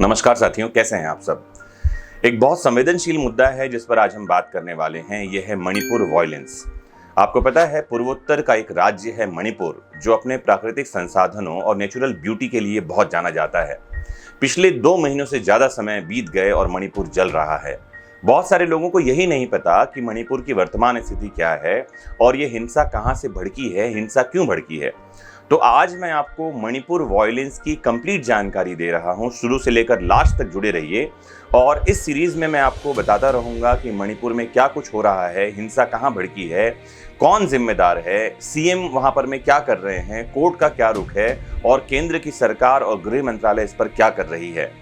नमस्कार साथियों, कैसे हैं आप सब। एक बहुत संवेदनशील मुद्दा है जिस पर आज हम बात करने वाले हैं, यह है मणिपुर वॉयलेंस। आपको पता है, पूर्वोत्तर का एक राज्य है मणिपुर, जो अपने प्राकृतिक संसाधनों और नेचुरल ब्यूटी के लिए बहुत जाना जाता है। पिछले 2 महीनों से ज्यादा समय बीत गए और मणिपुर जल रहा है। बहुत सारे लोगों को यही नहीं पता कि मणिपुर की वर्तमान स्थिति क्या है और ये हिंसा कहां से भड़की है, हिंसा क्यों भड़की है। तो आज मैं आपको मणिपुर वॉयलेंस की कंप्लीट जानकारी दे रहा हूं। शुरू से लेकर लास्ट तक जुड़े रहिए और इस सीरीज में मैं आपको बताता रहूंगा कि मणिपुर में क्या कुछ हो रहा है, हिंसा कहां भड़की है, कौन जिम्मेदार है, सीएम वहां पर में क्या कर रहे हैं, कोर्ट का क्या रुख है और केंद्र की सरकार और गृह मंत्रालय इस पर क्या कर रही है।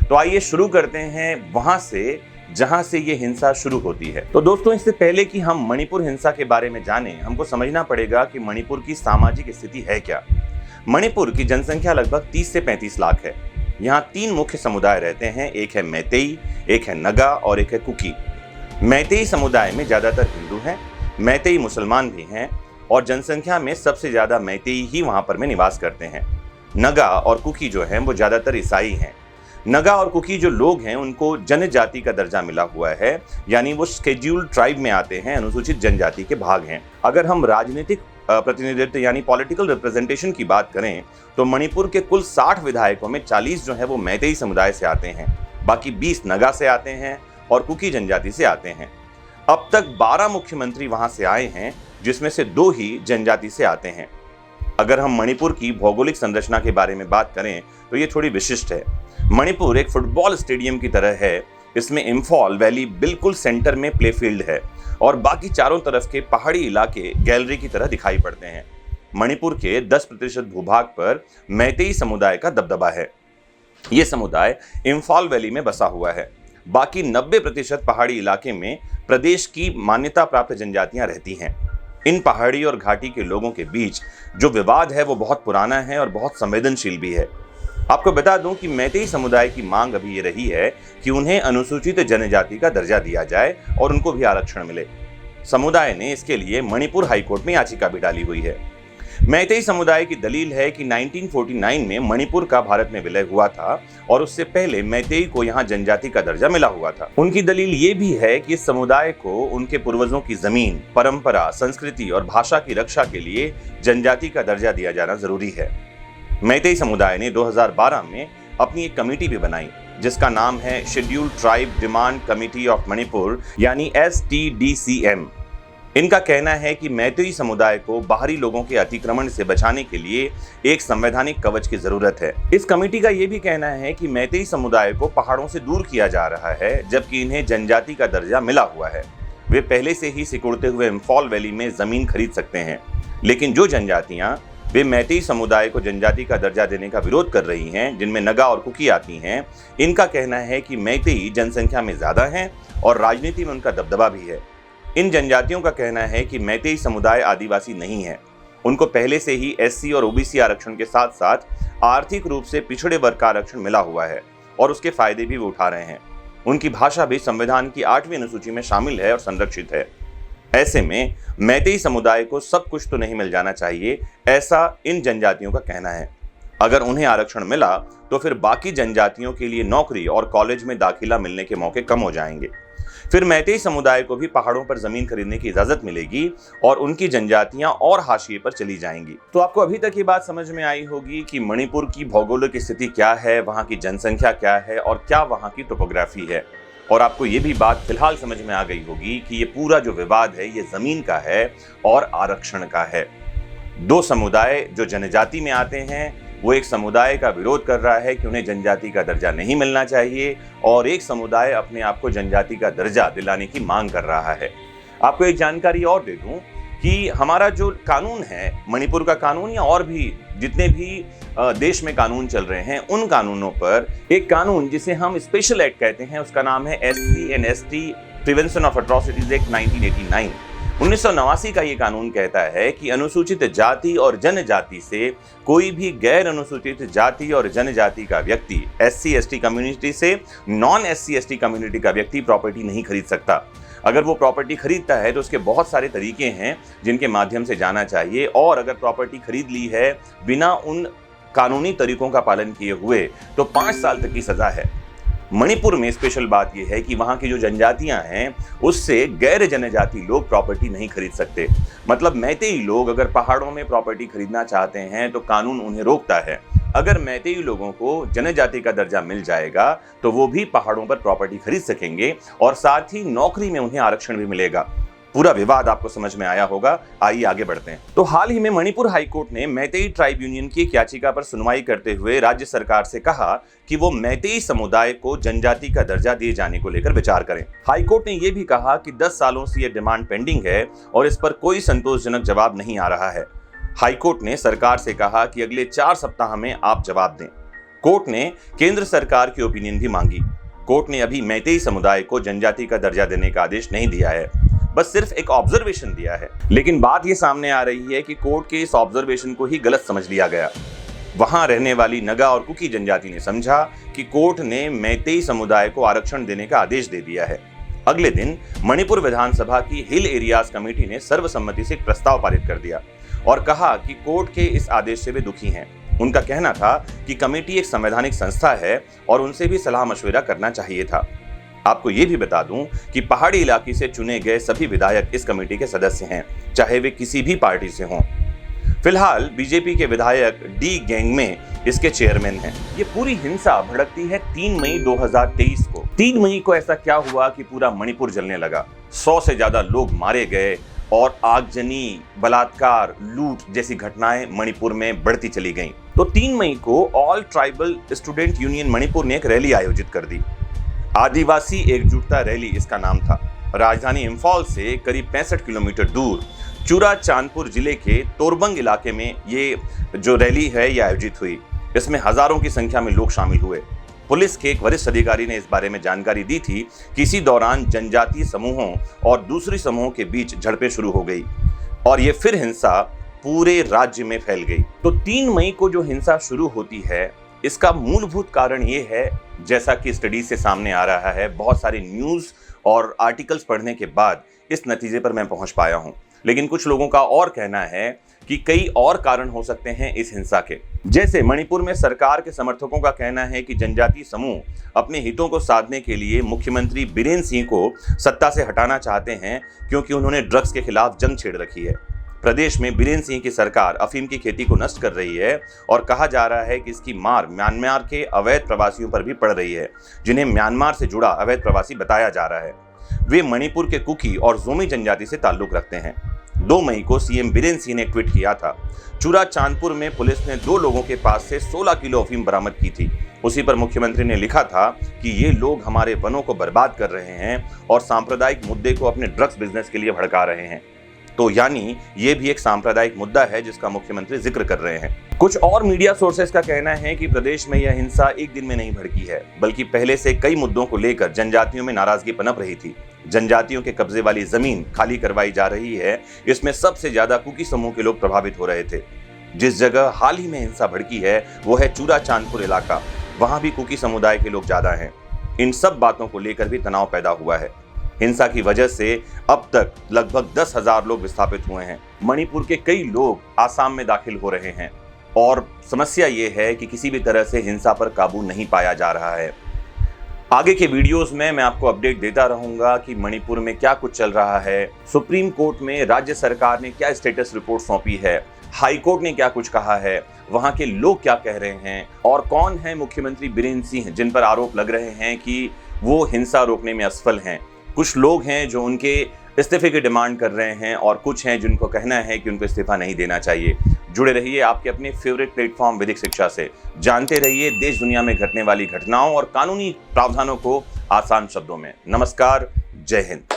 तो आइए शुरू करते हैं वहां से जहां से ये हिंसा शुरू होती है। तो दोस्तों, इससे पहले कि हम मणिपुर हिंसा के बारे में जानें, हमको समझना पड़ेगा कि मणिपुर की सामाजिक स्थिति है क्या। मणिपुर की जनसंख्या लगभग 30 से 35 लाख है। यहाँ 3 मुख्य समुदाय रहते हैं, एक है मैतेई, एक है नगा और एक है कुकी। मैतेई समुदाय में ज्यादातर हिंदू हैं, मैतेई मुसलमान भी हैं और जनसंख्या में सबसे ज्यादा मैतेई ही वहां पर में निवास करते हैं। नगा और कुकी जो हैं वो ज्यादातर ईसाई हैं। नगा और कुकी जो लोग हैं उनको जनजाति का दर्जा मिला हुआ है, यानी वो शेड्यूल्ड ट्राइब में आते हैं, अनुसूचित जनजाति के भाग हैं। अगर हम राजनीतिक प्रतिनिधित्व यानी पॉलिटिकल रिप्रेजेंटेशन की बात करें तो मणिपुर के कुल 60 विधायकों में 40 जो है वो मैतेई समुदाय से आते हैं, बाकी 20 नगा से आते हैं और कुकी जनजाति से आते हैं। अब तक 12 मुख्यमंत्री वहां से आए हैं, जिसमें से 2 ही जनजाति से आते हैं। अगर हम मणिपुर की भौगोलिक संरचना के बारे में बात करें तो ये थोड़ी विशिष्ट है। मणिपुर एक फुटबॉल स्टेडियम की तरह है। इसमें इम्फॉल वैली बिल्कुल सेंटर में प्ले फील्ड है और बाकी चारों तरफ के पहाड़ी इलाके गैलरी की तरह दिखाई पड़ते हैं। मणिपुर के 10% भूभाग पर मैतेई समुदाय का दबदबा है। ये समुदाय इम्फॉल वैली में बसा हुआ है। बाकी 90% पहाड़ी इलाके में प्रदेश की मान्यता प्राप्त जनजातियां रहती हैं। इन पहाड़ी और घाटी के लोगों के बीच जो विवाद है वो बहुत पुराना है और बहुत संवेदनशील भी है। आपको बता दूं कि मैतेई समुदाय की मांग अभी ये रही है कि उन्हें अनुसूचित जनजाति का दर्जा दिया जाए और उनको भी आरक्षण मिले। समुदाय ने इसके लिए मणिपुर हाईकोर्ट में याचिका भी डाली हुई है। मैतेई समुदाय की दलील है कि 1949 में मणिपुर का भारत में विलय हुआ था और उससे पहले मैतेई को यहाँ जनजाति का दर्जा मिला हुआ था। उनकी दलील ये भी है कि इस समुदाय को उनके पूर्वजों की जमीन, परंपरा, संस्कृति और भाषा की रक्षा के लिए जनजाति का दर्जा दिया जाना जरूरी है। मैतेई समुदाय ने 2012 में अपनी एक कमेटी भी बनाई जिसका नाम है scheduled tribe demand committee of Manipur, यानी STDCM। इनका कहना है कि मैतेई समुदाय को बाहरी लोगों के अतिक्रमण से बचाने के लिए एक संवैधानिक कवच की जरूरत है। इस कमेटी का यह भी कहना है कि मैतेई समुदाय को पहाड़ों से दूर किया जा रहा है, जबकि इन्हें जनजाति का दर्जा मिला हुआ है। वे पहले से ही सिकुड़ते हुए इम्फॉल वैली में जमीन खरीद सकते हैं, लेकिन जो जनजातियां वे मैतेई समुदाय को जनजाति का दर्जा देने का विरोध कर रही हैं, जिनमें नगा और कुकी आती हैं, इनका कहना है कि मैतेई जनसंख्या में ज्यादा हैं और राजनीति में उनका दबदबा भी है। इन जनजातियों का कहना है कि मैतेई समुदाय आदिवासी नहीं है। उनको पहले से ही SC और OBC आरक्षण के साथ साथ आर्थिक रूप से पिछड़े वर्ग का आरक्षण मिला हुआ है और उसके फायदे भी वो उठा रहे हैं। उनकी भाषा भी संविधान की 8वीं अनुसूची में शामिल है और संरक्षित है। ऐसे में मैतेई समुदाय को सब कुछ तो नहीं मिल जाना चाहिए, ऐसा इन जनजातियों का कहना है। अगर उन्हें आरक्षण मिला तो फिर बाकी जनजातियों के लिए नौकरी और कॉलेज में दाखिला मिलने के मौके कम हो जाएंगे। फिर मैतेई समुदाय को भी पहाड़ों पर जमीन खरीदने की इजाजत मिलेगी और उनकी जनजातियां और हाशिए पर चली जाएंगी। तो आपको अभी तक ये बात समझ में आई होगी कि मणिपुर की भौगोलिक स्थिति क्या है, वहां की जनसंख्या क्या है और क्या वहां की टोपोग्राफी है। और आपको ये भी बात फिलहाल समझ में आ गई होगी कि ये पूरा जो विवाद है ये जमीन का है और आरक्षण का है। 2 समुदाय जो जनजाति में आते हैं वो एक समुदाय का विरोध कर रहा है कि उन्हें जनजाति का दर्जा नहीं मिलना चाहिए और एक समुदाय अपने आप को जनजाति का दर्जा दिलाने की मांग कर रहा है। आपको एक जानकारी और दे दूं कि हमारा जो कानून है, मणिपुर का कानून या और भी जितने भी देश में कानून चल रहे हैं, उन कानूनों पर एक कानून जिसे हम स्पेशल एक्ट कहते हैं, उसका नाम है SC and ST prevention of atrocities act 1989। 1989 का ये कानून कहता है कि अनुसूचित जाति और जनजाति से कोई भी गैर अनुसूचित जाति और जनजाति का व्यक्ति SC/ST कम्युनिटी से नॉन SC/ST कम्युनिटी का व्यक्ति प्रॉपर्टी नहीं खरीद सकता। अगर वो प्रॉपर्टी खरीदता है तो उसके बहुत सारे तरीके हैं जिनके माध्यम से जाना चाहिए, और अगर प्रॉपर्टी खरीद ली है बिना उन कानूनी तरीकों का पालन किए हुए तो 5 साल तक की सजा है। मणिपुर में स्पेशल बात यह है कि वहां की जो जनजातियां हैं उससे गैर जनजाति लोग प्रॉपर्टी नहीं खरीद सकते। मतलब मैतेई लोग अगर पहाड़ों में प्रॉपर्टी खरीदना चाहते हैं तो कानून उन्हें रोकता है। अगर मैतेई लोगों को जनजाति का दर्जा मिल जाएगा तो वो भी पहाड़ों पर प्रॉपर्टी खरीद सकेंगे और साथ ही नौकरी में उन्हें आरक्षण भी मिलेगा। पूरा विवाद आपको समझ में आया होगा। आइए आगे बढ़ते हैं। तो हाल ही में मणिपुर हाईकोर्ट ने मैतेई ट्राइब यूनियन की एक याचिका पर सुनवाई करते हुए राज्य सरकार से कहा कि वो मैतेई समुदाय को जनजाति का दर्जा दिए जाने को लेकर विचार करें। हाईकोर्ट ने यह भी कहा कि 10 सालों से यह डिमांड पेंडिंग है और इस पर कोई संतोषजनक जवाब नहीं आ रहा है। हाईकोर्ट ने सरकार से कहा कि अगले 4 सप्ताह में आप जवाब दें। कोर्ट ने केंद्र सरकार की ओपिनियन भी मांगी। कोर्ट ने अभी मैतेई समुदाय को जनजाति का दर्जा देने का आदेश नहीं दिया है, बस सिर्फ एक ऑब्जर्वेशन दिया है। लेकिन बात यह सामने आ रही है कि कोर्ट के इस ऑब्जर्वेशन को ही गलत समझ लिया गया। वहां रहने वाली नगा और कुकी जनजाति ने समझा कि कोर्ट ने मैतेई समुदाय को आरक्षण देने का आदेश दे दिया है। अगले दिन मणिपुर विधानसभा की हिल एरियाज कमेटी ने सर्वसम्मति से एक प्रस्ताव पारित कर दिया और कहा कि कोर्ट के इस आदेश से वे दुखी हैं। उनका कहना था कि कमेटी एक संवैधानिक संस्था है और उनसे भी सलाह मशविरा करना चाहिए था। आपको ये भी बता दूं कि पहाड़ी इलाके से चुने गए सभी विधायक इस कमेटी के सदस्य हैं, चाहे वे किसी भी पार्टी से हों। फिलहाल बीजेपी के विधायक डी गैंगमे इसके चेयरमैन हैं। ये पूरी हिंसा भड़कती है 3 मई 2023 को। 3 मई को ऐसा क्या हुआ कि पूरा मणिपुर जलने लगा। 100 से ज्यादा लोग मारे गए और आगजनी, बलात्कार, लूट जैसी घटनाएं मणिपुर में बढ़ती चली गईं। तो 3 मई को all tribal student union Manipur ने एक रैली आयोजित कर दी। आदिवासी एकजुटता रैली इसका नाम था। राजधानी इंफॉल से करीब 65 किलोमीटर दूर चुराचांदपुर जिले के तोरबंग इलाके में ये जो रैली है ये आयोजित हुई। इसमें हजारों की संख्या में लोग शामिल हुए। पुलिस के एक वरिष्ठ अधिकारी ने इस बारे में जानकारी दी थी कि इसी दौरान जनजातीय समूहों और दूसरी समूहों के बीच झड़पें शुरू हो गई और ये फिर हिंसा पूरे राज्य में फैल गई। तो 3 मई को जो हिंसा शुरू होती है इसका मूलभूत कारण ये है, जैसा कि स्टडी से सामने आ रहा है, बहुत सारी न्यूज़ और आर्टिकल्स पढ़ने के बाद इस नतीजे पर मैं पहुंच पाया हूं। लेकिन कुछ लोगों का और कहना है कि कई और कारण हो सकते हैं इस हिंसा के। जैसे मणिपुर में सरकार के समर्थकों का कहना है कि जनजातीय समूह अपने हितों को साधने के लिए मुख्यमंत्री बीरेन्द्र सिंह को सत्ता से हटाना चाहते हैं क्योंकि उन्होंने ड्रग्स के खिलाफ जंग छेड़ रखी है। प्रदेश में बीरेन्द्र सिंह की सरकार अफीम की खेती को नष्ट कर रही है और कहा जा रहा है कि इसकी मार म्यांमार के अवैध प्रवासियों पर भी पड़ रही है, जिन्हें म्यांमार से जुड़ा अवैध प्रवासी बताया जा रहा है। वे मणिपुर के कुकी और जोमी जनजाति से ताल्लुक रखते हैं। 2 मई को सीएम बीरेन्द्र सिंह ने ट्वीट किया था। चुराचांदपुर में पुलिस ने 2 लोगों के पास से 16 किलो अफीम बरामद की थी। उसी पर मुख्यमंत्री ने लिखा था कि ये लोग हमारे वनों को बर्बाद कर रहे हैं और सांप्रदायिक मुद्दे को अपने ड्रग्स बिजनेस के लिए भड़का रहे हैं। तो यानी ये भी एक सांप्रदायिक मुद्दा है जिसका मुख्यमंत्री जिक्र कर रहे हैं। कुछ और मीडिया सोर्सेस का कहना है कि प्रदेश में यह हिंसा एक दिन में नहीं भड़की है, बल्कि पहले से कई मुद्दों को लेकर जनजातियों में नाराजगी पनप रही थी। जनजातियों के कब्जे वाली जमीन खाली करवाई जा रही है। इसमें सबसे ज्यादा कुकी समूह के लोग प्रभावित हो रहे थे। जिस जगह हाल ही में हिंसा भड़की है वो है चुराचांदपुर इलाका। वहां भी कुकी समुदाय के लोग ज्यादा हैं। इन सब बातों को लेकर भी तनाव पैदा हुआ है। हिंसा की वजह से अब तक लगभग 10,000 लोग विस्थापित हुए हैं। मणिपुर के कई लोग आसाम में दाखिल हो रहे हैं और समस्या ये है कि किसी भी तरह से हिंसा पर काबू नहीं पाया जा रहा है। आगे के वीडियोस में मैं आपको अपडेट देता रहूंगा कि मणिपुर में क्या कुछ चल रहा है, सुप्रीम कोर्ट में राज्य सरकार ने क्या स्टेटस रिपोर्ट सौंपी है, हाई कोर्ट ने क्या कुछ कहा है, वहां के लोग क्या कह रहे हैं और कौन है मुख्यमंत्री बीरेन्द्र सिंह जिन पर आरोप लग रहे हैं कि वो हिंसा रोकने में असफल हैं। कुछ लोग हैं जो उनके इस्तीफे की डिमांड कर रहे हैं और कुछ हैं जिनको कहना है कि उनको इस्तीफा नहीं देना चाहिए। जुड़े रहिए आपके अपने फेवरेट प्लेटफॉर्म विधिक शिक्षा से। जानते रहिए देश दुनिया में घटने वाली घटनाओं और कानूनी प्रावधानों को आसान शब्दों में। नमस्कार, जय हिंद।